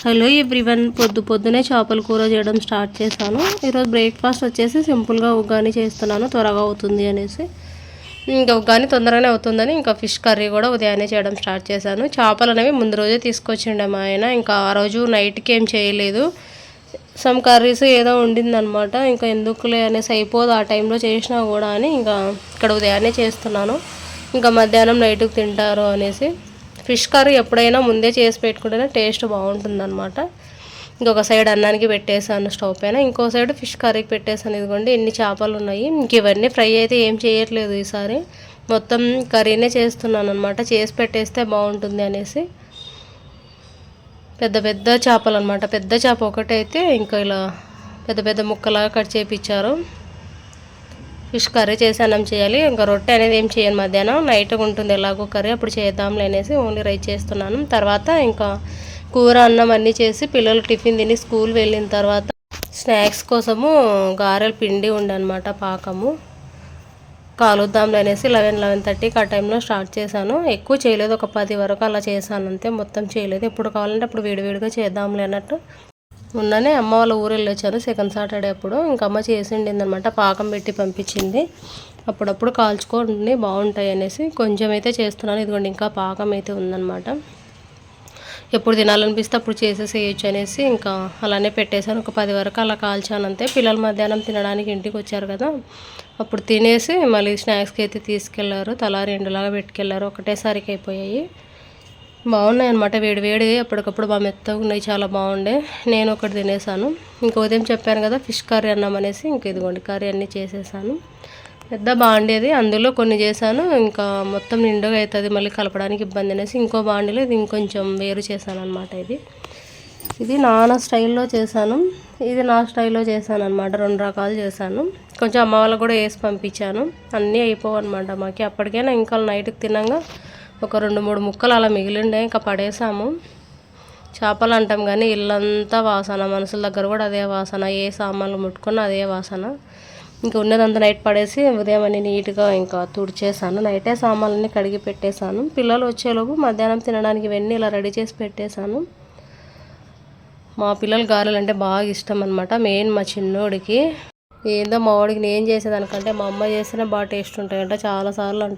Hello everyone, పొద్దునే చేపల కూర చేయడం స్టార్ట్ చేశాను. ఈరోజు బ్రేక్ఫాస్ట్ వచ్చేసి సింపుల్గా ఉగ్గాని చేస్తున్నాను, త్వరగా అవుతుంది అనేసి. ఇంకా ఉగ్గాని తొందరగానే అవుతుందని ఇంకా ఫిష్ కర్రీ కూడా ఉదయాన్నే చేయడం స్టార్ట్ చేశాను. చేపలు అనేవి ముందు రోజే తీసుకొచ్చిండే మా ఆయన. ఇంకా ఆ రోజు నైట్కి ఏం చేయలేదు, సమ్ కర్రీస్ ఏదో ఉండిందనమాట. ఇంకా ఎందుకులే అనేసి అయిపోదు ఆ టైంలో చేసినా కూడా అని ఇంకా ఇక్కడ ఉదయాన్నే చేస్తున్నాను. ఇంకా మధ్యాహ్నం నైట్కి తింటారు అనేసి. ఫిష్ కర్రీ ఎప్పుడైనా ముందే చేసి పెట్టుకుంటేనే టేస్ట్ బాగుంటుందన్నమాట. ఇంకొక సైడ్ అన్నానికి పెట్టేసాను స్టవ్ పైన, ఇంకో సైడ్ ఫిష్ కర్రీకి పెట్టేసాను. ఇదిగోండి ఎన్ని చేపలు ఉన్నాయి. ఇంక ఇవన్నీ ఫ్రై అయితే ఏం చేయట్లేదు ఈసారి, మొత్తం కర్రీనే చేస్తున్నాను అనమాట. చేసి పెట్టేస్తే బాగుంటుంది అనేసి. పెద్ద పెద్ద చేపలు అనమాట. పెద్ద చేప ఒకటైతే ఇంకా ఇలా పెద్ద పెద్ద ముక్కలాగా కట్ చేయించారు. ఫిష్ కర్రీ చేసి అన్నం చేయాలి. ఇంకా రొట్టె అనేది ఏం చేయను, మధ్యాహ్నం నైట్గా ఉంటుంది ఎలాగో కర్రీ, అప్పుడు చేద్దాంలే అనేసి ఓన్లీ రైస్ చేస్తున్నాను. తర్వాత ఇంకా కూర అన్నం అన్నీ చేసి పిల్లలు టిఫిన్ తిని స్కూల్ వెళ్ళిన తర్వాత స్నాక్స్ కోసము గారెల పిండి ఉండనమాట, పాకము కాలుద్దాంలే అనేసి 11-11:30కి ఆ టైంలో స్టార్ట్ చేశాను. ఎక్కువ చేయలేదు, ఒక 10 వరకు అలా చేశాను అంతే, మొత్తం చేయలేదు. ఎప్పుడు కావాలంటే అప్పుడు వేడివేడిగా చేద్దాంలే అన్నట్టు ఉన్ననే అమ్మ వాళ్ళ ఊరు వెళ్ళొచ్చారు సెకండ్ సాటర్డే అప్పుడు. ఇంక అమ్మ చేసిండింది అనమాట, పాకం పెట్టి పంపించింది. అప్పుడప్పుడు కాల్చుకోండి బాగుంటాయి అనేసి కొంచెం అయితే చేస్తున్నాను. ఇదిగోండి ఇంకా పాకం అయితే ఉందన్నమాట. ఎప్పుడు తినాలనిపిస్తే అప్పుడు చేసేసేయచ్చు అనేసి ఇంకా అలానే పెట్టేశాను. ఒక 10 వరకు అలా కాల్చాను అంతే. పిల్లలు మధ్యాహ్నం తినడానికి ఇంటికి వచ్చారు కదా, అప్పుడు తినేసి మళ్ళీ స్నాక్స్కి అయితే తీసుకెళ్లారు. తలా 2లాగా పెట్టుకెళ్ళారు, ఒకటేసారికి అయిపోయాయి. బాగున్నాయి అనమాట, వేడి వేడి అప్పటికప్పుడు బాగా మెత్తగా ఉన్నాయి, చాలా బాగుండే. నేను ఒకటి తినేసాను. ఇంకో ఉదయం చెప్పాను కదా ఫిష్ కర్రీ అన్నం అనేసి, ఇంక ఇదిగోండి కర్రీ అన్నీ చేసేసాను. పెద్ద బాండేది, అందులో కొన్ని చేశాను. ఇంకా మొత్తం నిండుగా అవుతుంది, మళ్ళీ కలపడానికి ఇబ్బంది అనేసి ఇంకో బాండీలో ఇది ఇంకొంచెం వేరు చేశాను అనమాట. ఇది నాన్న స్టైల్లో చేశాను, ఇది నా స్టైల్లో చేశాను అనమాట. 2 రకాలు చేశాను. కొంచెం అమ్మ వాళ్ళకు కూడా వేసి పంపించాను. అన్నీ అయిపోవన్నమాట మాకు. అప్పటికైనా ఇంకా నైట్కి తిన్నాగా ఒక 2-3 ముక్కలు అలా మిగిలిండే, ఇంకా పడేసాము. చేపలు అంటాం కానీ ఇల్లంతా వాసన, మనుషుల దగ్గర కూడా అదే వాసన, ఏ సామాన్లు ముట్టుకున్నా అదే వాసన. ఇంకా ఉన్నదంతా నైట్ పడేసి ఉదయం అన్ని నీట్గా ఇంకా తుడిచేసాను. నైటే సామాన్లన్నీ కడిగి పెట్టేశాను. పిల్లలు వచ్చేలోపు మధ్యాహ్నం తినడానికి ఇవన్నీ ఇలా రెడీ చేసి పెట్టేశాను. మా పిల్లలు గారెలు అంటే బాగా ఇష్టం అనమాట, మెయిన్ మా చిన్నోడికి. ఏందో మా వాడికి నేను చేసేదానికంటే మా అమ్మ చేస్తేనే బాగా టేస్ట్ ఉంటాయంట. చాలాసార్లు అంటే